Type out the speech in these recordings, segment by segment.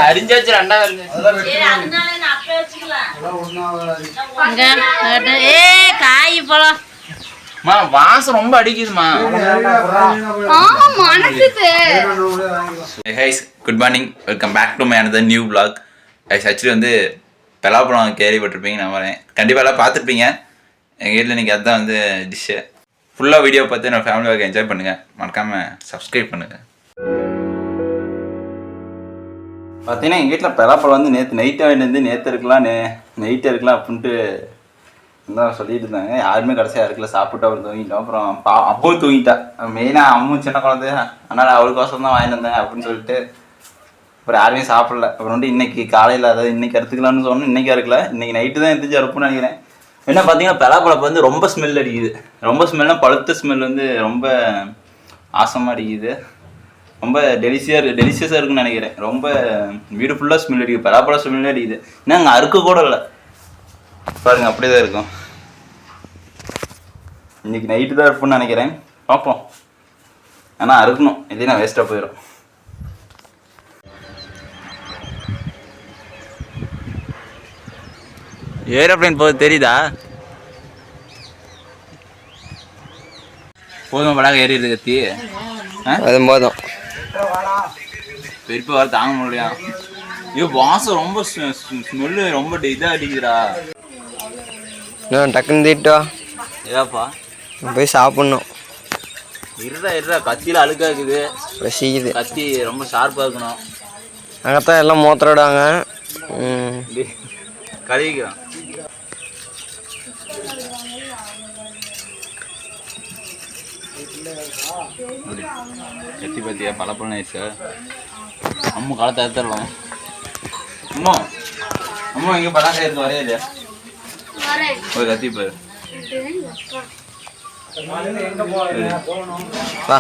அரிஞ்சாச்சு ரெண்டாவது காய் பழம் வாசம் ரொம்ப அடிக்குதுமா. Good morning, welcome back to my another new vlog. Actually வந்து பலாப்பழம் கேள்விப்பட்டிருப்பீங்க, நான் வரேன் கண்டிப்பாக எல்லாம் பார்த்துருப்பீங்க. எங்கள் வீட்டில் இன்றைக்கி அதுதான் வந்து டிஷ்ஷு. ஃபுல்லாக வீடியோ பார்த்து என்னோட ஃபேமிலி ஒர்க் என்ஜாய் பண்ணுங்கள், மறக்காமல் சப்ஸ்கிரைப் பண்ணுங்கள். பார்த்தீங்கன்னா எங்கள் வீட்டில் பலாப்பழம் வந்து நேற்று நைட்டாக வந்து நேற்று இருக்கலாம் நைட்டே இருக்கலாம் அப்படின்ட்டு தான் சொல்லிட்டு இருந்தாங்க. யாருமே கடைசியாக இருக்கல, சாப்பிட்டு அவர் தூங்கிட்டோம். அப்புறம் அப்பவும் தூங்கிட்டா. மெயினாக அம்மும் சின்ன குழந்தை, அதனால் அவளுக்கோசம் தான் வாங்கிட்டு வந்தேன் அப்படின்னு சொல்லிட்டு அப்புறம் யாருமே சாப்பிடல. அப்புறம் வந்து இன்னைக்கு காலையில், அதாவது இன்னைக்கு அறுத்துக்கலாம்னு சொன்னோம். இன்றைக்கி அறுக்கல, இன்றைக்கி நைட்டு தான் எந்திரிச்சு அறுப்புன்னு நினைக்கிறேன். என்ன பார்த்தீங்கன்னா பலாப்பழப்பு வந்து ரொம்ப ஸ்மெல் அடிக்குது. ரொம்ப ஸ்மெல்னால் பழுத்த ஸ்மெல் வந்து ரொம்ப ஆசமாக அடிக்குது. ரொம்ப டெலிஷியஸாக இருக்குன்னு நினைக்கிறேன். ரொம்ப வீடு ஃபுல்லாக ஸ்மெல் அடிக்குது, பலாப்பழம் ஸ்மெல்லே அடிக்குது. ஏன்னா அங்கே அறுக்க கூட இல்லை பாருங்க, அப்படியே தான் இருக்கும். இன்றைக்கி நைட்டு தான் இருப்புன்னு நினைக்கிறேன், பார்ப்போம். ஆனால் அறுக்கணும், இல்லைன்னா வேஸ்ட்டாக போயிடும். ஏரோப்ளைன் போகுது தெரியுதா? போதும் படாக ஏறி இருக்கு கத்தி அது போதும். பெருப்ப வர தாங்க முடியா? ஐயோ வாசம் ரொம்ப ஸ்மெல்லு ரொம்ப இதாக அடிக்குதுடா. டக்குன்னு தீட்டா ஏதாப்பா போய் சாப்பிட்ணும். இருடா கத்தியில் அழுக்கா இருக்குது, ரசிக்குது. கத்தி ரொம்ப ஷார்ப்பாக இருக்கணும். அங்கத்தான் எல்லாம் மூத்திராடாங்க, கழுவிக்கலாம். கத்தி பார்த்தியா பலப்பழம் நைஸு. அம்மா காலத்தை எடுத்துடலாம். அம்மா அம்மா இங்கே பழம் செய்யறது வரையா இல்லையா? ஒரு கத்தி பாரு. வா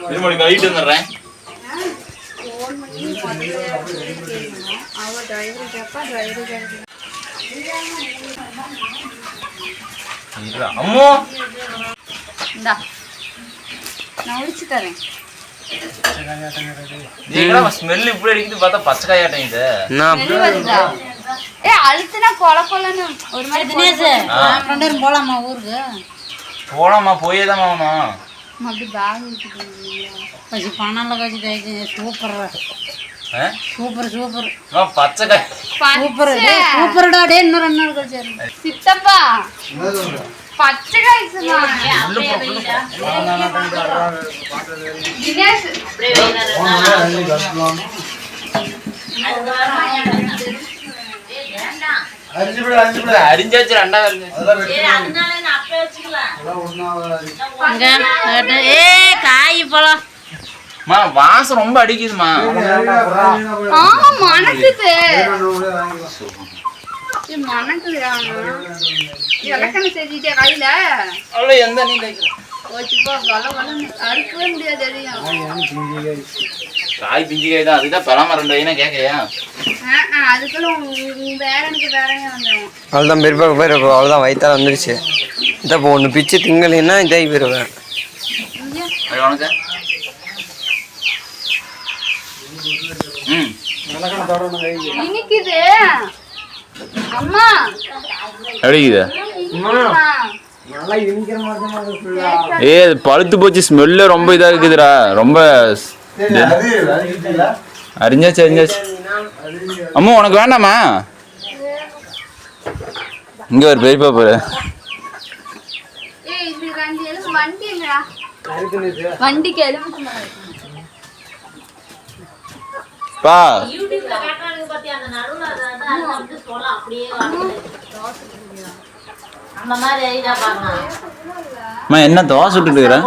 திருமணி கழிட்டு வந்துடுறேன். அம்மோ ஸ்மெல் இப்படி அடிக்குது, பார்த்தா பச்சை காயாட்டம் இது. போலாமா ஊருக்கு? போலாமா, போயே தான் ஆகணும். சூப்பர் சூப்பர் பச்சை காய் சூப்பர் சூப்பர்டா. டே இன்னும் 2 நாள் கழிச்சு சித்தப்பா பச்சை காய் அரிஞ்சாச்சு ரெண்டாவது. காய் பழம் வாசம் ரொம்ப அடிக்குதுமா. மணக்குது கையில எந்த காய் பிஞ்சு காய் தான், அதுதான் பழம் 2 வைனா கேட்கையா? அவ்வளோதான் பெருப்பாக போயிருப்போம். அவ்வளோதான் வயிற்றால் வந்துருச்சு. இதை இப்போ ஒன்று பிச்சு திங்கலைன்னா இதாகி போயிடுவேன். பழுத்து போச்சு, ஸ்மெல்ல ரொம்ப இதா இருக்குதுடா. ரொம்ப அரிஞ்சாச்சு அரிஞ்சாச்சு. அம்மா உனக்கு வேண்டாமா? இங்க ஒரு பெரியப்பா போற வண்டிக்கு பா. என்ன தோசை சுட்டுட்டு இருக்கிற?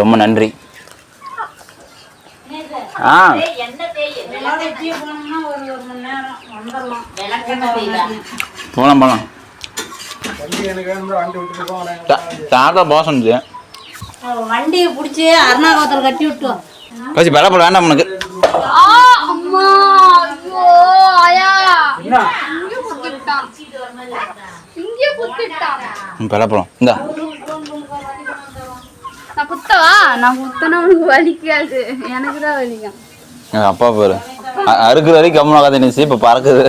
ரொம்ப நன்றி. போலாம் போலாம். தாத்தா போசம் வண்டியை பிடிச்சி அருணாகோத்தில் கட்டி விட்டோம். கட்சி பலாப்பழம் வேண்டாம் உனக்கு. பலாப்பழம் இந்தா. குத்தவா? நான் குத்தனா உனக்கு வலிக்காது, எனக்கு தான் வலிக்கும். அப்பா பாரு அறுக்கிற வரைக்கும் கம்மனாகாத நீ இப்ப பறக்குது.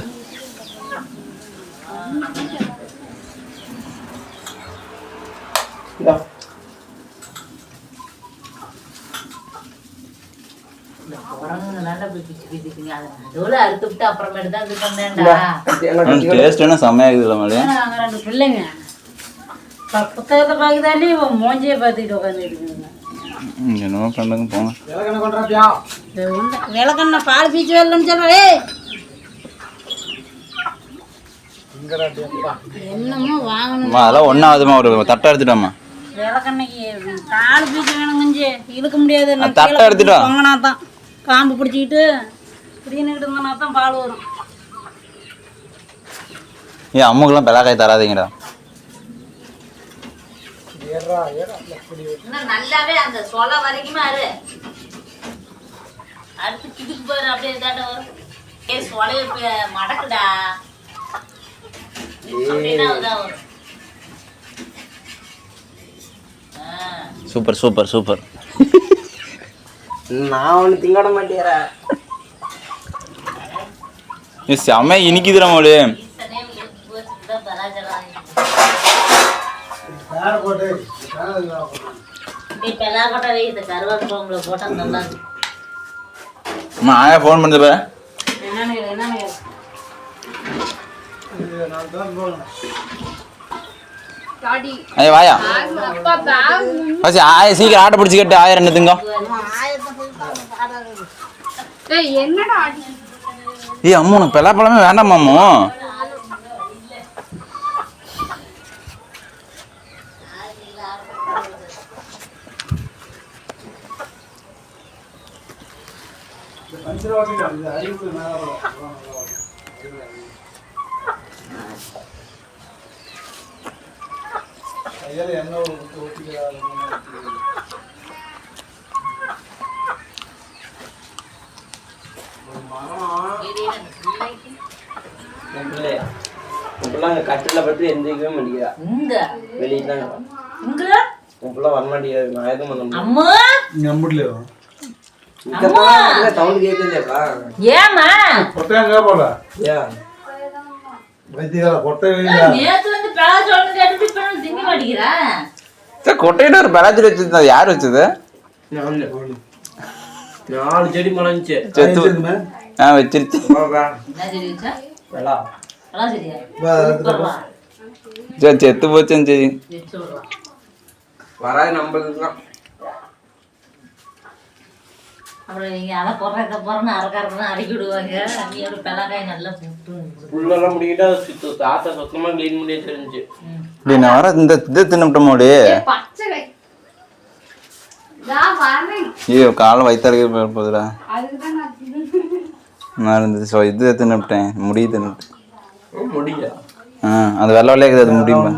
டேஸ்ட் என்ன செம்மையா இருக்குதுல்ல மாதிரி. ரெண்டு பிள்ளைங்க புத்தகத்தை பார்க்குதாலே மோஞ்சியை பார்த்துட்டு உட்காந்துருக்குங்க. என்னமோ பண்ணுங்க போங்க. விளக்கண்ண பால் பீச்சு வரலன்னு சொல்றே. என்னமோ வாங்கணும். அதெல்லாம் ஒன்னாவதுமா ஒரு தட்டை எடுத்துட்டாமா. விளக்கண்ணைக்கு பால் பீச்சு வேணும், கொஞ்சம் இழுக்க முடியாது. தட்டை எடுத்துட்டோம் வாங்கினா தான் காம்பு பிடிச்சிக்கிட்டு பிடிக்கிட்டு இருந்தோம்னா தான் பால் வரும். ஏன் அம்முக்கெல்லாம் பெலாக்காய் தராதீங்கடா. நல்லாவே அந்த சொல வரைக்குமே அடுத்து கிதுக்கு போயிரு. அப்படியே தாண்ட வரும். சொலைய மடக்குடா வரும். Super super super. நான் ஒண்ணு திங்கட மாட்டேறேன். செம்ம இனிக்குதுடா மோடு. ஆயா போன் பண்ணுது பாரு. ஐயா வாயா ஆயா சீக்கிரம் ஆட்டை பிடிச்சி கட்டு. ஆயிரம் என்ன திங்க. என்னடா ஏய் அம்மு உனக்கு பெலாப்பழமே வேண்டாமா அம்மு? கட்டில பற்றி எந்திரிக்கவே மாட்டேங்கிறா. வெளியே தான் வர மாட்டேங்கிறாரு. நான் எதுவும் பண்ண சவுண்ட் கேட்குதுக்கா. ஏமா கொட்டையில ஒரு பெலாச்சி வச்சிருந்தா யாரு வச்சது? 4 செடி முளைஞ்சி வச்சிருச்சு. செத்து போச்சுன்னு சரி வராது நம்மளுக்கு தான். அப்புறம் நீங்க அதை போடுறத போறன்னு அரைக்காரன்னு அரைக்கி விடுவாங்க. நீ ஒரு பெலக்காய் நல்லா புல்லெல்லாம் முடிக்கிட்டா தாத்தா சுத்தமா கிளீன் பண்ணியே தெரிஞ்சு. நான் வர இந்த இதை தின்னுட்டோமோடி. ஐயோ காலம் வயிற்று போகுதுடா. நான் இருந்துச்சு இது தின்னுட்டேன். முடி தின்னுட்டேன். முடியா அது வெள்ளை வெள்ளையா இருக்குது. அது முடியுமா?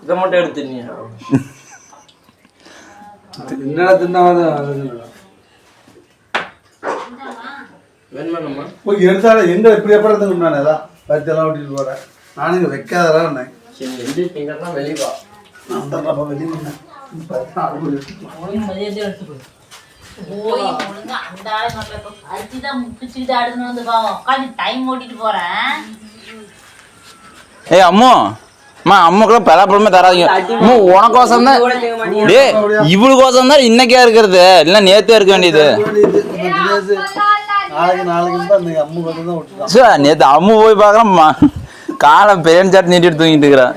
இதை மட்டும் எடுத்துனியா? என்னடா தின்னாவது வேணுமாண்ணம்மா போய் எடுத்தால எங்க இப்படி எப்படிதான் நான் ஏதாவது பருத்தியெல்லாம் ஓட்டிட்டு போறேன். நானும் இங்கே வைக்காதெல்லாம் சரி எந்த திங்கெல்லாம் வெளிவா நான் வெளியே ஏய் அம்மு அம்முக்கெல்லாம் பெலாப்பழமே தராதீங்க. உனக்கோசம் தான் இவளுக்கோசம் தான் இன்னைக்கே இருக்கிறது. இல்ல நேத்தே இருக்க வேண்டியது. நேத்து அம்மு போய் பாக்குறேன் காலம் பெரிய சாட்டு நீட்டிட்டு தூங்கிட்டு இருக்கிறேன்.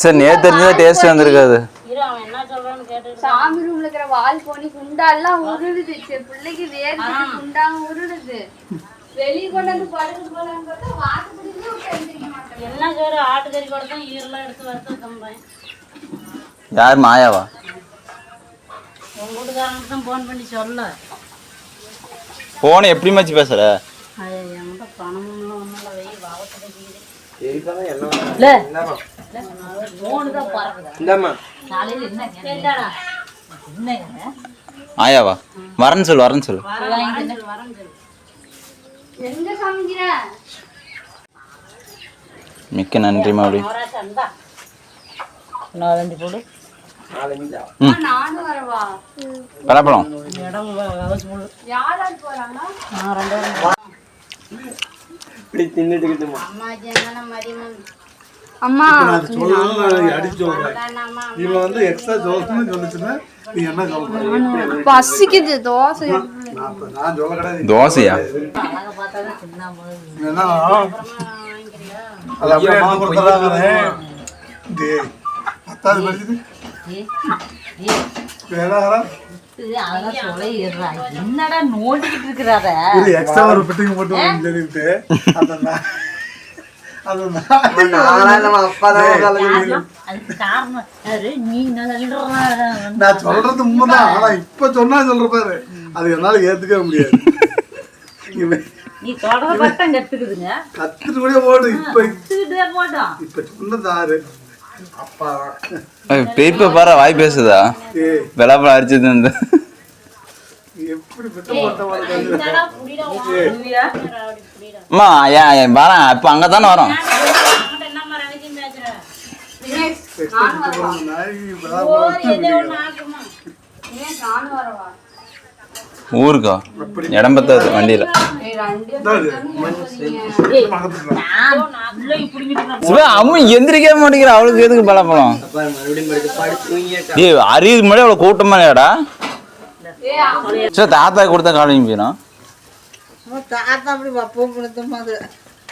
சரி நேத்து தெரிஞ்சதான் டேஸ்ட் வந்திருக்காது. சாமி ரூம்ல இருக்கிற வால் போனி குண்டாலாம் உருளுது. பிள்ளைக்கு வேர்த்து குண்டாங்க உருளுது. வெளிய கொண்டு வந்து படுத்து போலான்னு பார்த்தா வாசப்படியில உட்கார்ந்திருக்க மாட்டேன். என்ன சோறு ஆட்டுக்கறி கூட தான் ஈரலாம் எடுத்து வறுத்து தம்பேன். யார் மாயாவா? உங்க வீட்டுக்காரங்களுக்கு தான் போன் பண்ணி சொல்ல. போன எப்படி மச்சி பேசுற? என்கிட்ட பணமும் ஒன்றும் வெய் வாவத்துக்கு ஆயாவா வரேன்னு சொல்லு வரேன்னு சொல்லு. எங்க சமைக்கிற மிக்க நன்றி மாவடி. நாலஞ்சு போடு. நானும் வரவா? பலாப்பழம் இடம் போடு. யார் யார் போறாங்க? நான் 2 பேரும். இப்படி தின்னுட்டுக்கிட்டுமா அம்மா ஜெனன மரியம். அம்மா நான் சொல்லணும் அடிச்சு சொல்றேன். இவன் வந்து எக்ஸ்ட்ரா சொல்லணும்னு சொல்லிச்சுன்னா நீ என்ன சொல்ற? பசிக்குது தோசை. நான் சொல்ல கிடையாது. தோசையா? அழகா பார்த்தாதான் சின்ன மாதிரி. என்ன அது அப்படியே எடுத்து கொடுத்துறாங்க. டேய் பத்தாவது படிக்குது வேணாரா அதெல்லாம் சொல்லிடுறா. என்னடா நோண்டிக்கிட்டு இருக்கிறாத? இது எக்ஸ்ட்ரா ஒரு பிட்டிங் போட்டு சொல்லிட்டு அதுக்கு காரணம் யாரு? நீ நான் சொல்றது உண்மைதான். ஆனா இப்ப சொன்னா சொல்ற பாரு அது என்னால ஏத்துக்கவே முடியாது. நீ தொடர பட்டம் கத்துக்குதுங்க. கத்துட்டு கூட போடு. இப்ப போட்டோம். இப்ப சொன்னது ஆறு அப்பா பெரியப்ப பாரு வாய் பேசுதா? பலாப்பழம் அரிச்சது இந்த எப்படி பிட்ட போட்ட அம்மா ஏன் வரேன் இப்போ அங்கே தானே வரோம். ஊருக்கா இடம் பத்தாது வண்டியில். அம்மா எந்திரிக்கவே மாட்டேங்கிற. அவளுக்கு எதுக்கு பலாப்பழம்? ஏய் அறிவுக்கு முன்னாடி அவ்வளோ கூட்டமா இல்லையாடா? சரி தாத்தா கொடுத்தா கால் வீங்கி போயிடும்.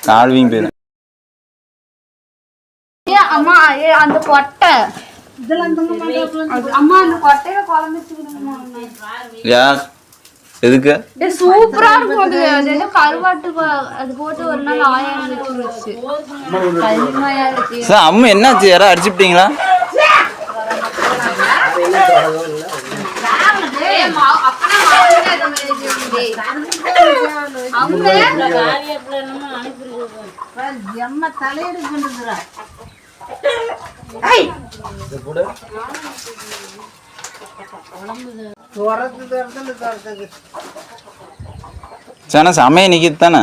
கால் வீங்கி போயிடும். அம்மா அந்த கொட்டை அம்மா அந்த கொட்டையில குழம்பு யா எதுக்கு? சூப்பரா இருக்கும். அது ஏதோ கருவாட்டு அது போட்டு ஒரு நாள் ஆயம் வச்சு கல்மையா இருக்கு. சார் அம்மா என்னாச்சு? யாரா அடிச்சுட்டீங்களா? சேனா சமைய நிக்கிது தானே?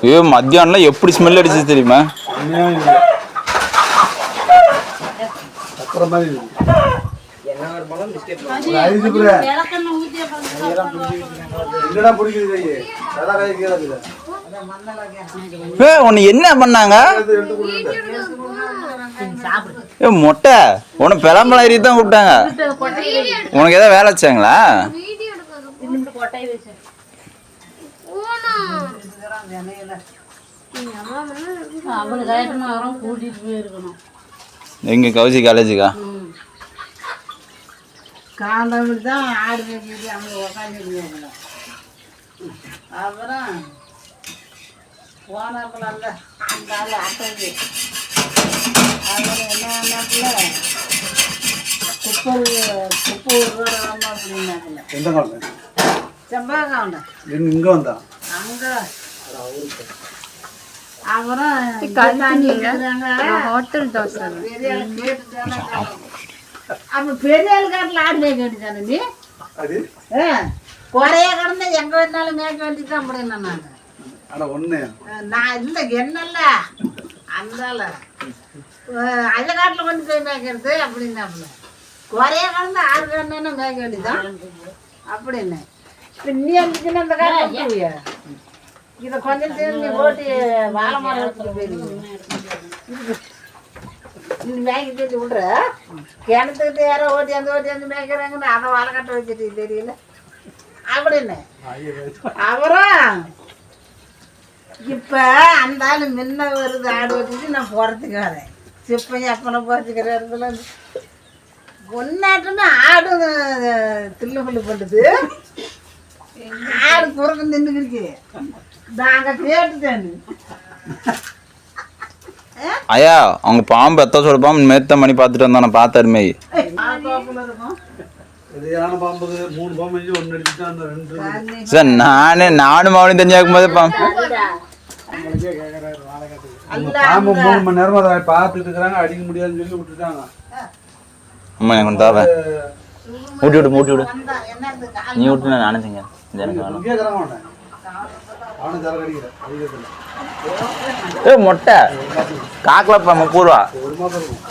ஐயோ மத்தியானம்லாம் எப்படி ஸ்மெல் அடிச்சு தெரியுமா? உன்னை என்ன பண்ணாங்க? மொட்டை உன்னை பெலாம்பழம் ஏறி தான் கூப்பிட்டாங்க. உனக்கு ஏதாவது வேலை வச்சாங்களா? எங்க கவுசி காலேஜுக்கா? காலம்பு தான் ஆடு மேய்ச்சிட்டு அவங்க உக்காந்துருக்காங்க. அப்புறம் போனாப்புல அந்த ஆள் அட்டைக்கு அப்புறம் என்ன பண்ணாப்புல குப்பை விடுறாங்க அப்படின்னாப்புல. எந்த காலம்? செம்பாங்க இங்க வந்தா அங்கே அப்புறம் ஹோட்டல் தோசை பெரிய ஆள் கேட்டுட்டானே. அப்ப பெரிய ஆள் காட்டில் ஆடு மேய்க்க வேண்டியதானே நீ? குறைய கிடந்தா எங்க வேணாலும் மேய்க்க வேண்டியதான் அப்படின்னு நான் இல்லை என்னல்ல அந்த அந்த காட்டில் கொண்டு போய் மேய்க்கிறது அப்படின்னாப்புல. குறைய கிடந்தா ஆடு வேணும்னா மேய்க்க வேண்டியதான் அப்படின்னு. இப்போ நீ இருந்துச்சுன்னா அந்த காட்டில் போவியா? இதை கொஞ்சம் சேர்ந்து நீ ஓட்டி வாழை மரம் எடுத்துட்டு போயிருக்கீங்க. நீ மேய்க்க சொல்லி விட்ற கிணத்துக்கிட்ட யாரோ ஓட்டி மேய்க்கிறாங்கன்னு அதை வாழை கட்ட வச்சுட்டு தெரியல அப்படின்னு. அப்புறம் இப்போ அந்த ஆள் முன்ன வருது ஆடு ஓட்டிட்டு நான் போகிறதுக்கு வரேன். சிப்பையும் அப்பனை போச்சுக்கிற இடத்துல ஒன்னாட்டம்னா ஆடு தில்லு புல்லு பண்ணுது. ஆடு குறுக்க நின்றுக்கிருக்கு. நாங்கள் கேட்டுட்டேன். ஐயா அவங்க பாம்பு எத்த சொல்ல பாம்பு மேத்த மணி பார்த்துட்டு வந்தோம். நான் பார்த்தாருமே சார் நானும் அவனையும் தெரிஞ்சாக்கும் போது பாம்பு 3 மணி நேரமா அதை பார்த்துட்டு இருக்கிறாங்க. அடிக்க முடியாதுன்னு சொல்லி விட்டுட்டாங்க. அம்மா எனக்கு கொஞ்சம் தாவ ஊட்டி விடு நீ விட்டு நான் நினைச்சேங்க எனக்கு வேணும். அவனும் ஜலம் அடிக்கிறேன் அதிகத்தில் ஏ மொட்டை காக்கில் 30 ரூபா. ஒரு மாதம் இருக்கும்.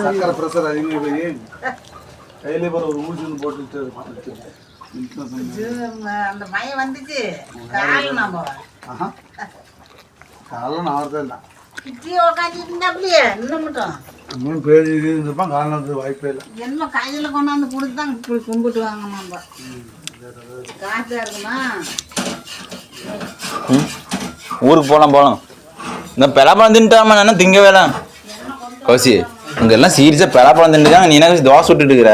சக்கரை ப்ரெஷர் அதிகமாக போய் கையிலே போகிற ஒரு ஊசி ஒன்று போட்டுட்டு அந்த மயம் வந்துச்சு கால் நம்ம காலைல நான் வரதே இல்லை. கிட்டியே உட்காந்துட்டு இருந்தாப்லையே இன்னும் மட்டும் இன்னும் பேர் இருந்திருப்பான் காலைல வாய்ப்பே இல்லை. என்ன கையில் கொண்டாந்து கொடுத்தாங்க இப்படி கும்பிட்டு வாங்க நம்ம காசா இருக்குமா ஊருக்கு போகலாம். இந்த பலாப்பழம் தின்ட்டாம நான் திங்க வேலை கௌசி இங்கே எல்லாம் சீரியஸாக பலாப்பழம் தின்னுதான் நீ என்ன தோசை விட்டுட்டு இருக்கிற.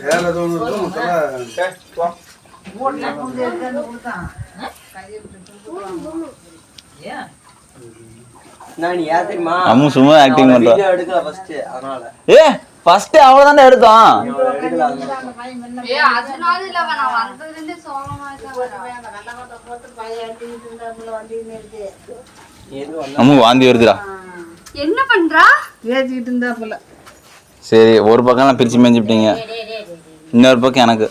வேலை எதுவும் ஒன்று இருக்கும் நான் யார் தெரியுமா நம்ம சும்மா ஆக்டிங் பண்றோம். வீடியோ எடுக்கல ஃபர்ஸ்ட் அதனால ஏ ஃபர்ஸ்ட் அவ்வளவுதான் எடுத்தோம். எடுக்கல அதனால இல்ல நான் வந்ததுல இருந்து சோகமா நம்ம வாந்தி வருதுடா. என்ன பண்றா பேசிக்கிட்டு இருந்தாப்புல சரி ஒரு பக்கம்லாம் பிரிச்சு மேய்ஞ்சிட்டீங்க, இன்னொரு பக்கம் எனக்கு.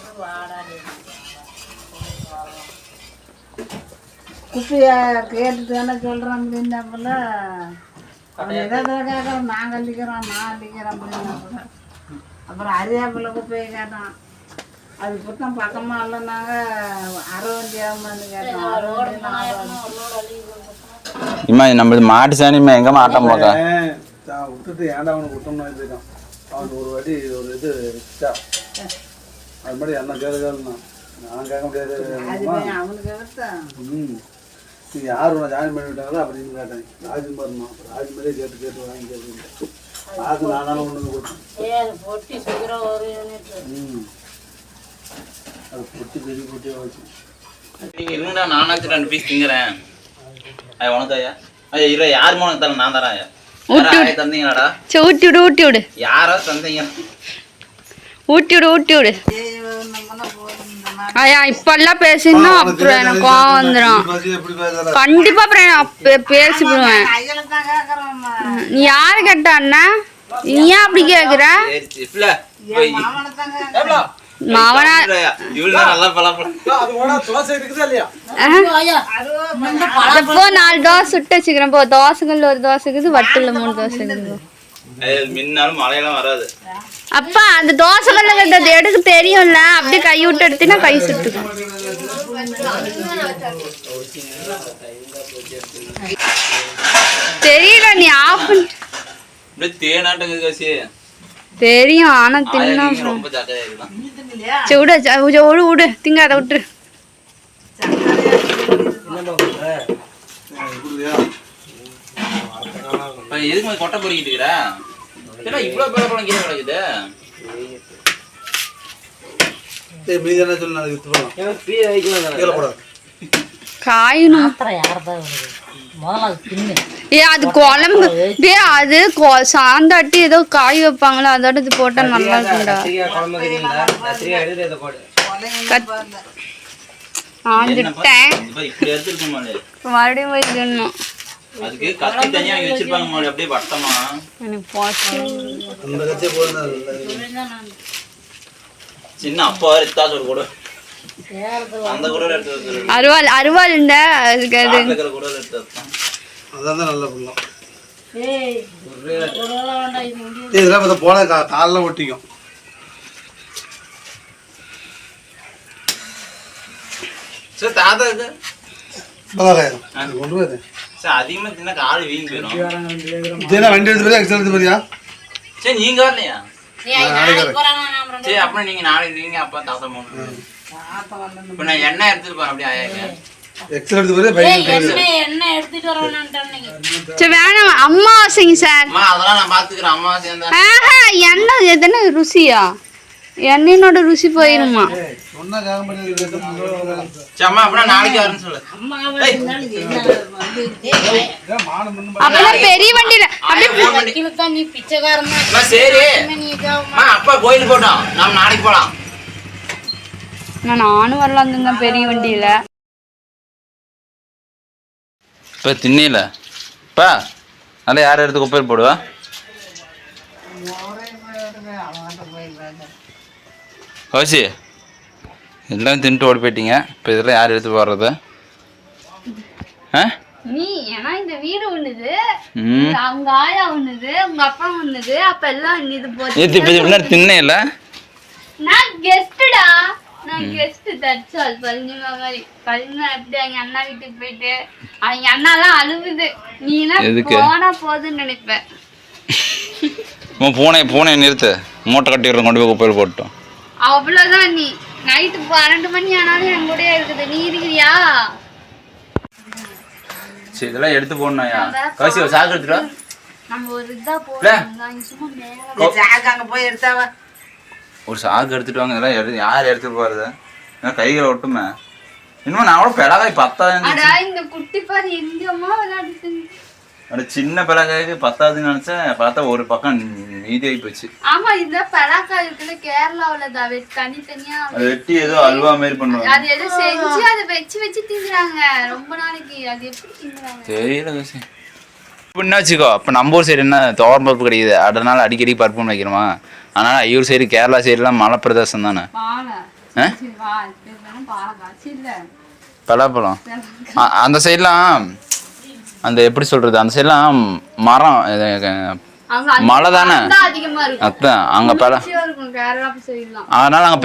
குப்பைய கேட்டுட்டு தானே சொல்கிறோம் அப்படின்னாப்புல அவன் எதாவது கேட்குறோம் நாங்கள் அள்ளிக்கிறோம் நான் அள்ளிக்கிறேன் அப்படின்னாப்புல. அப்புறம் அரியாப்பில் குப்பையை கேட்டான். அது புத்தம் பக்கமாக இல்லைனாங்க அறுவண்டி ஆகுமான்னு கேட்டோம். இம்மா நம்மளது மாட்டு சாணிமா எங்கம்மா ஆட்டம் போக்கா விட்டுட்டு ஏன்டா அவனுக்கு விட்டோம்னா போயிட்டான். அவனுக்கு ஒரு வாட்டி ஒரு இது வச்சா அது மாதிரி என்ன கேளுன்னா நான் கேட்க முடியாது. அவனுக்கு எடுத்தான் நீங்கள் யார் உன்னை ஜாயின் பண்ணி விட்டாங்களோ அப்படின்னு கேட்டேன். ராஜி வரணும் ராஜி மாதிரியே கேட்டு வாங்கி கேட்டு அது நானாலும் ஒன்று கொடுத்தேன். அது பொட்டி பெரிய பொட்டியாக வச்சு நீங்க இருங்கடா, நானாச்சும் 2 பீஸ் திங்குறேன். ஐயா உனக்கு ஐயா ஐயா இரு யாருமே உனக்கு தரேன், நான் தரேன். ஐயா தந்தீங்களாடா? ஊட்டி விடு யாரோ தந்தீங்க, ஊட்டி விடு. ஐயா இப்பெல்லாம் பேசினா அப்புறம் எனக்கு கோவம் வந்துடும். எப்படி பேசுற கண்டிப்பா அப்புறம் பேசிவிடுவேன். கையில் தான் கேட்குறோம். நீ யாரு கேட்டா அண்ணா? நீ ஏன் அப்படி கேக்குற? மாவனா நல்லா பலாப்பழம் 4 தோசை சுட்டு வச்சுக்கிறேன். இப்போ தோசைகள் ஒரு தோசை இருக்குது, வட்டுல 3 தோசை இருக்குது. மின்னாலும் மழையெல்லாம் வராது. அப்பா அந்த தோசைகள்ல கட்டது எடுக்க தெரியும்ல, அப்படியே கை விட்டு எடுத்தீங்கன்னா கை சுட்டுக்கும். தெரியல நீ ஆஃப் தேனாட்டங்க காசி தெரியும், ஆனா தின்னா ரொம்ப ஜாக்கிரதையா இருக்கலாம். விடு திங்காத விட்டுரு. எதுக்கு மாதிரி கொட்டை பொறிக்கிட்டு இருக்கிற? இவ்வளவு பழப்பழம் கீழே கிடக்குது. மீதி என்ன சொல்லி நாளைக்கு வித்து போகலாம். கீழே போடாது காயணும். அது குழம்பு அது சாந்தாட்டி ஏதோ காய் வைப்பாங்களா, அதோட இது போட்டா நல்லா இருக்கும்டா. ஆஞ்சிட்டேன் மறுபடியும் வைக்கணும். அதுக்கு கத்தி தனியா வச்சிருப்பாங்க மாதிரி அப்படியே வட்டமா. அந்த கட்சியை போதும் சின்ன அப்பா இத்தாச்சு ஒரு கூட அந்த கூட எடுத்து அருவாள் இந்த அதுக்கு அது கூட எடுத்து அதான் நல்ல பண்ணலாம். இதெல்லாம் பார்த்தா போன காலில் ஒட்டிக்கும். சரி தாத்தா இது கொண்டு போய் சரி அதிகமா தின்னா கால் வீங்கி போயிடும். வண்டி எடுத்து போய் எக்ஸ்ட்ரா எடுத்து போறியா? சரி நீங்க வரலையா? சரி அப்புறம் நீங்க நாளைக்கு நீங்க அப்பா தாத்தா போகணும். இப்ப நான் எண்ணெய் எடுத்துட்டு போறேன் அப்படியே ஆயாக்கு. எக்ஸ்ட்ரா எடுத்து போறியா? சரி வேணாம் அம்மாவாசைங்க சார். அம்மா அதெல்லாம் நான் பாத்துக்கிறேன். அம்மா சேர்ந்தா எண்ணெய் எதுனா ருசியா? எண்ணெயோட ருசி போயிருமா? சொன்னா கேட்க மாட்டேங்குது. அம்மா அப்புறம் நாளைக்கு வரேன்னு சொல்லு. அப்பெல்லாம் பெரிய வண்டியில அப்படியே சரி அப்பா கோயில் போட்டோம், நாம நாளைக்கு போலாம். நானும் வரலாம் தான் பெரிய வண்டியில. இப்ப திண்ணில இப்ப நல்லா யார் எடுத்து குப்பையில் போடுவா? அவன்கிட்ட போய் பார்க்க கௌசி எல்லாம் தின்ட்டு ஓடி போயிட்டீங்க. இப்போ இதெல்லாம் யார் எடுத்து போடுறது? ஆ நீ ஏன்னா இந்த வீடு ஒண்ணுது, ம் அவங்க ஆயா ஒண்ணுது, உங்க அப்பா ஒண்ணுது, அப்ப எல்லாம் இது போச்சு. நேற்று இப்போ இப்படி தின்னேல. நான் கெஸ்ட்டுடா, நான் கெஸ்ட். That's all. பழனிமா மாதிரி. பழனிமா எப்படி அவங்க அண்ணா வீட்டுக்கு போயிட்டு அவங்க அண்ணாலாம் அழுகுது, நீனா போனா போதுன்னு நினைப்பேன். பூனை நிறுத்து, மூட்டை கட்டி கொண்டு போய் குப்பையில் போட்டோம். அவ்வளவுதான். நீ நைட்டு 12 மணி ஆனாலும் என் கூடயே இருக்குது. நீ இருக்கிறியா? சரி இதெல்லாம் எடுத்து போடணும்யா. கௌசி ஒரு சாக்கு எடுத்துட்டா. நம்ம ஒரு இதா போறோம் சும்மா மேல. சாக்கு அங்கே போய் எடுத்தாவா? ஒரு சாக்கு எடுத்துட்டு வாங்க. இதெல்லாம் யார் எடுத்துட்டு போறது? கைகளை ஒட்டுமே. இன்னும் நான் கூட பெலகாய் 10,000. அடா இந்த குட்டி பாரு எங்கம்மா விளையாடுது. அட சின்ன பெலகாய்க்கு 10,000 நினைச்சேன், பார்த்தா ஒரு பக்கம் மீதி ஆகி போச்சு. ஆமா இந்த பலாக்காய் இருக்குல்ல, கேரளாவுல தனித்தனியா அது வெட்டி ஏதோ அல்வா மாதிரி பண்ணுவாங்க. அது ஏதோ செஞ்சு அதை வச்சு திங்குறாங்க ரொம்ப நாளைக்கு. அது எப்படி திங்குறாங்க தெரியல கௌசி. இப்போ என்ன வச்சுக்கோ, இப்போ நம்ம ஊர் சைடு என்ன துவரம் பருப்பு கிடைக்குது, அதனால அடிக்கடி பருப்புன்னு வைக்கிறோமா. அதனால ஐயூர் சைடு கேரளா சைடுலாம் மலை பிரதேசம் தானே. பலாப்பழம் அந்த சைட்லாம் அந்த எப்படி சொல்றது, அந்த சைட்லாம் மரம் மழை தானே. அதான் அங்கே அதனால அங்கே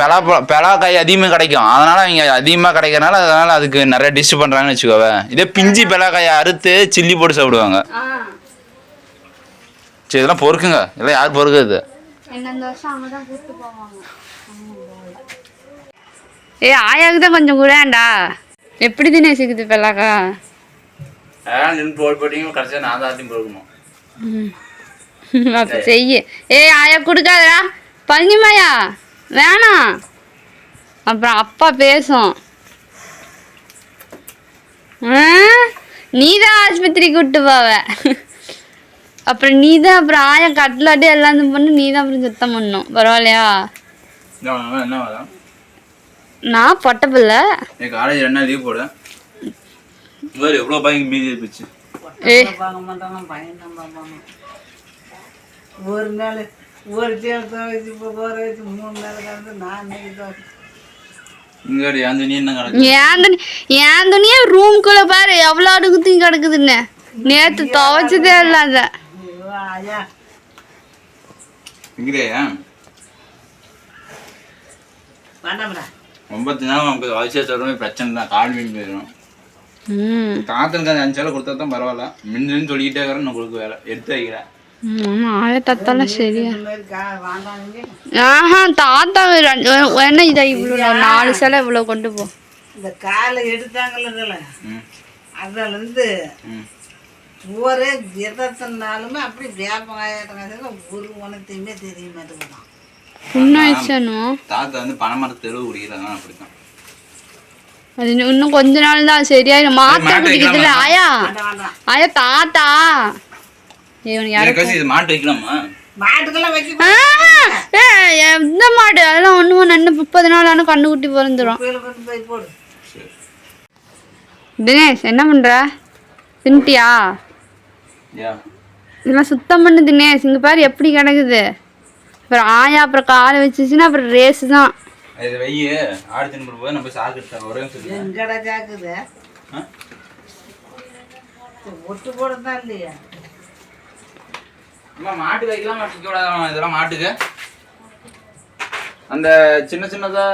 பெலாக்காய் அதிகமாக கிடைக்கும். அதனால அவங்க அதிகமாக கிடைக்கிறனால அதனால அதுக்கு நிறைய டிஷ் பண்ணுறாங்கன்னு வச்சுக்கோவே. இதே பிஞ்சி பெலாக்காயை அறுத்து சில்லி போட்டு சாப்பிடுவாங்க. சரி இதெல்லாம் பொறுக்குங்க. இதெல்லாம் யார் பொறுக்குது? ஆயாவுக்கு தான் கொஞ்சம் கூடண்டா. எப்படி தினே சிக்குது பெல்லாக்கா? கடைசியாக நான் தான் பொறுக்கணும். அப்ப செய்ய. ஆயா கொடுக்காதடா பழனிமாயா, வேணாம். அப்புறம் அப்பா பேசும். நீதான் ஆஸ்பத்திரி கூப்பிட்டு போவ. அப்புறம் நீதான் அப்புறம் ஆயா கட்லாட்டி எல்லாம் பண்ணு. நீதான் அப்புறம் சுத்தம் பண்ணும். பரவாயில்லையா? நான் பொட்ட பிள்ளை. காலேஜ் 2 நாள் லீவ் போடு. எவ்வளோ பையன் மீதி போச்சு. பார்க்க மாட்டாங்க, பையன் தான் பார்ப்பாங்க. ஒரு நாள் ஒரு சேர் துவைச்சு இப்போ போற வச்சு 3 நாள் கலந்து நான் என் துணியா ரூம்குள்ள பாரு எவ்வளோ அடுக்குத்தையும் கிடக்குதுன்னு. நேற்று துவைச்சதே இல்லாத. வேண்டாம்டா 9 நாள் நமக்கு அவசியம் சொல்றமே பிரச்சனை தான். கால் மீன் போயிடும். தாத்தனுக்கு அந்த 5 சேலை கொடுத்தா தான் பரவாயில்ல. மின்னு சொல்லிக்கிட்டே இருக்கிறேன். நான் கொடுக்க வேலை எடுத்து வைக்கிறேன். தாத்தாலாம் சரியா? தாத்தா என்ன இதை இவ்வளோ 4 சேலை இவ்வளோ கொண்டு போ. இந்த காலை எடுத்தாங்கல்ல அதுலேருந்து ஒரே எதனாலுமே அப்படி வேப்பங்காயிரம் ஒரு உனத்தையுமே தெரிய மாட்டேங்குதான். தாத்தா வந்து பனைமரத்து தெருவு குடிக்கிறாங்க. அப்படித்தான். அது இன்னும் கொஞ்ச நாள் தான் சரியாயிடும். மாத்திரை குடிக்கிறதுல ஆயா ஆயா தாத்தா மாட்டு வைக்கலாமா? மாட்டுக்கெல்லாம் வைக்க எந்த மாடு அதெல்லாம் ஒண்ணு 30 நாள் ஆனா கண்ணுக்குட்டி பிறந்துடும். தினேஷ் என்ன பண்ற? தின்ட்டியா? இதெல்லாம் சுத்தம் பண்ணு தினேஷ். இங்க பாரு எப்படி கிடக்குது. அப்புறம் ஆயா அப்புறம் காலை வச்சுச்சுன்னா அப்புறம் ரேஸ் தான். ஒட்டு போடதான் இல்லையா? மாட்டு வைக்கலாம் இதெல்லாம் மாட்டுக்கு அந்த சின்ன சின்னதா.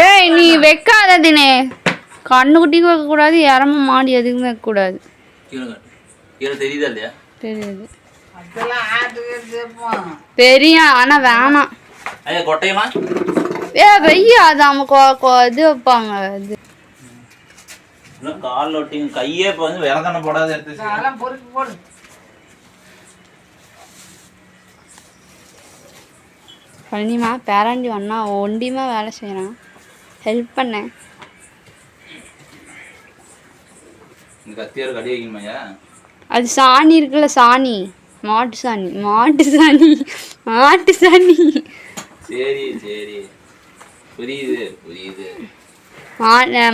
ஏய் நீ வைக்காத தினே. கண்ணுக்குட்டிக்கு வைக்க கூடாது, இறம மாடி எதுக்குமே வைக்க கூடாது. தெரியுதா இல்லையா? தெரியுது தெரியும் ஆனா வேணாம். கொட்டையமா வெய்ய அது அவங்க இது வைப்பாங்க. இது கால் ஒட்டிங்க கையே இப்போ வந்து விறதான போடாத எடுத்து பொறுப்பு போடு. பழனிமா பேராண்டி ஒன்னா ஒண்டியுமா வேலை செய்யறான். ஹெல்ப் பண்ணேன். கத்தியார் கடி வைக்கணுமாயா? அது சாணி இருக்குல்ல, சாணி மாட்டு சாணி. சரி சரி புரியுது.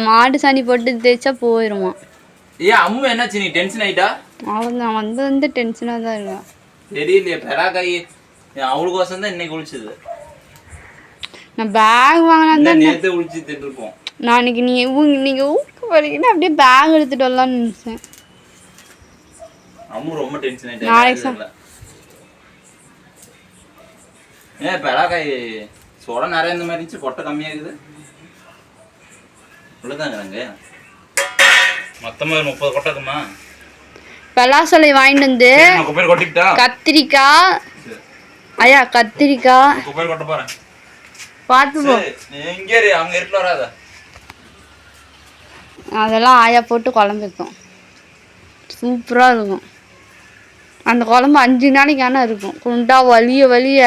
மாட்டு சாணி போட்டு தேய்ச்சா போயிடுமா. ஏன் அம்மா என்னாச்சு? நீ டென்ஷன் ஆயிட்டா? அவன் வந்து டென்ஷனாக தான் இருக்கான். தெரியலையே பெலாக்காய் அவளுக்கு வசம் தான் இன்னைக்கு குளிச்சது. நான் பேக் வாங்கினா நேற்று குளிச்சு திட்டுருப்போம். நான் இன்னைக்கு நீங்க ஊருக்கு போறீங்கன்னா அப்படியே பேக் எடுத்துட்டு வரலாம்னு நினைச்சேன். அம்மு ரொம்ப டென்ஷன் நாளைக்கு ஆயிட்டாங்க. ஏன் பெலாக்காய் சோள நிறைய இந்த மாதிரி இருந்துச்சு, கொட்டை கம்மியா இருக்குது. உள்ளதாங்கிறாங்க மொத்தமா 30 கொட்டைக்குமா. பலாசொலை வாங்கிட்டு வந்து குப்பையில் கொட்டிக்கிட்டா. கத்திரிக்காய் ஐயா கத்திரிக்காய் குப்பையில் கொட்ட போறேன். பார்த்து போ. நீ இங்கே இரு, அவங்க இருட்டில் வராத. அதெல்லாம் ஆயா போட்டு குழம்பு வைக்கும், சூப்பராக இருக்கும். அந்த குழம்பு 5 நாளைக்கு ஆனால் இருக்கும். குண்டா வலிய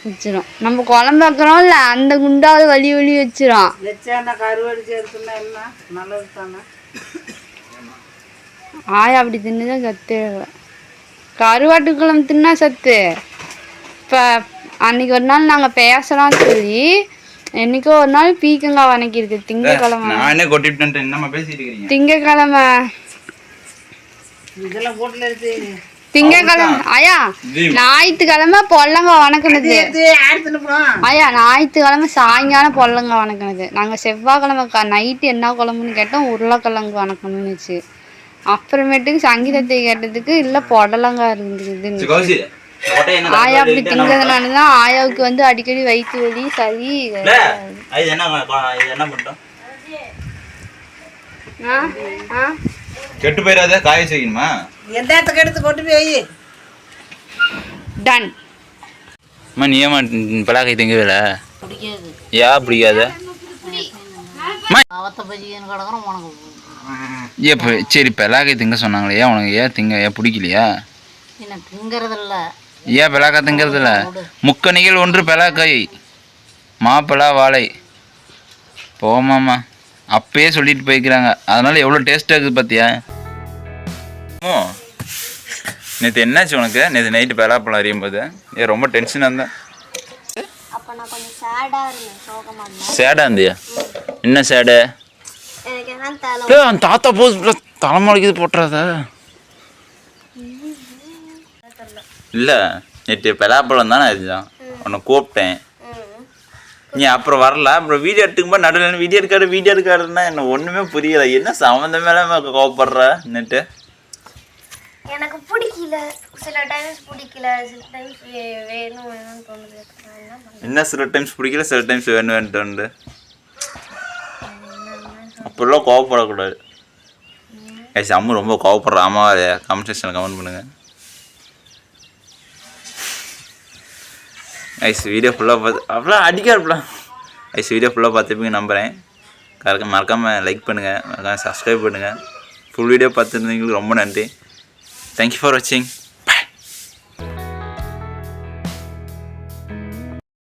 வச்சிரும். நம்ம குழம்பு வைக்கிறோம்ல, அந்த குண்டாவது வலி வச்சிரும். வச்சா கருவாடு சேர்த்துனா என்ன நல்லது தானே. ஆயா அப்படி தின்னுதான் சத்து. கருவாட்டு குழம்பு தின்னா சத்து. இப்போ அன்னைக்கு ஒரு நாள் நாங்கள் பேசலாம் சொல்லி என்னைக்கோ ஒரு நாள் பீக்கங்காய் வணக்கிருக்கு. திங்கக்கிழமை நானே கொட்டிட்டு என்னம்மா பேசிட்டு இருக்கீங்க? திங்கக்கிழமை இதெல்லாம் போட்டுல எடுத்து திங்கக்கிழமை ஐயா ஞாயிற்றுக்கிழமை பொல்லங்காய் வணக்கினது. ஐயா ஞாயிற்றுக்கிழமை சாயங்காலம் பொல்லங்காய் வணக்கினது. நாங்கள் செவ்வாய்க்கிழமை நைட்டு என்ன குழம்புன்னு கேட்டோம், உருளைக்கிழங்கு வணக்கணும்னுச்சு. அப்புறமேட்டுக்கு சங்கீதத்தை கேட்டதுக்கு இல்லை பொடலங்காய் இருந்துருக்குதுன்னு. ஆயா அப்படி திங்கிறதுனாலதான் ஆயாவுக்கு வந்து அடிக்கடி வயிற்று வலி சளி. என்ன பண்ணிட்டோம்? கெட்டு போயிடாத, காய செய்யணுமா? எந்த இடத்துக்கு எடுத்து கொண்டு போய் டன். அம்மா நீ ஏமா பலாக்காய் திங்கவில்லை? பிடிக்காது. ஏன் பிடிக்காத? அவத்த பஜின்னு கிடக்குறோம் உனக்கு. ஏப்ப சரி பலாக்காய் திங்க சொன்னாங்களே, ஏன் உனக்கு ஏன் பிடிக்கலையா? என்ன திங்கிறதில்ல. ஏன் பலாக்காய் திங்கிறதில்ல? முக்கணிகள் 1 பலாக்காய், மாப்பழா வாழை. போமாம்மா அப்பயே சொல்லிட்டு போய்க்கிறாங்க. அதனால எவ்வளோ டேஸ்ட்டாக இருக்குது பார்த்தியா? நேற்று என்னாச்சு உனக்கு? நேற்று நைட்டு பலாப்பழம் அறியும் போது ரொம்ப டென்ஷனாக இருந்தேன். சேடா இருந்தியா? என்ன சேடு? தாத்தா போது தலைமுறைக்குது போட்டுறாத. இல்லை நேற்று பலாப்பழம் தானே அதுதான் உன்னை கூப்பிட்டேன். நீ அப்புறம் வரல. அப்புறம் வீடியோ எடுத்துக்கும்போது நடுவில் வீடியோ எடுக்காருன்னா என்ன ஒன்றுமே புரியலை. என்ன சம்மந்தமே கோவப்படுற நெட்டு? எனக்கு பிடிக்கல, சில டைம்ஸ் பிடிக்கல, சில டைம்ஸ் வேணும்னு தோணுது. என்ன சில டைம்ஸ் பிடிக்கல, சில டைம்ஸ் வேணும்னு தோணுது? அப்படிலாம் கோவப்படக்கூடாது. அம்மு ரொம்ப கோவப்படுற. ஆமாம், கமெண்ட் செக்ஷனில் கமெண்ட் பண்ணுங்கள். வீடியோ ஃபுல்லாக பார்த்து அப்படிலாம் அடிக்காருப்பலாம். வீடியோ ஃபுல்லாக பார்த்துப்பீங்க நம்புகிறேன். மறக்காமல் லைக் பண்ணுங்கள், மறக்காமல் சப்ஸ்கிரைப் பண்ணுங்கள். ஃபுல் வீடியோ பார்த்துருந்தீங்களுக்கு ரொம்ப நன்றி. தேங்க்யூ ஃபார் வாட்சிங்.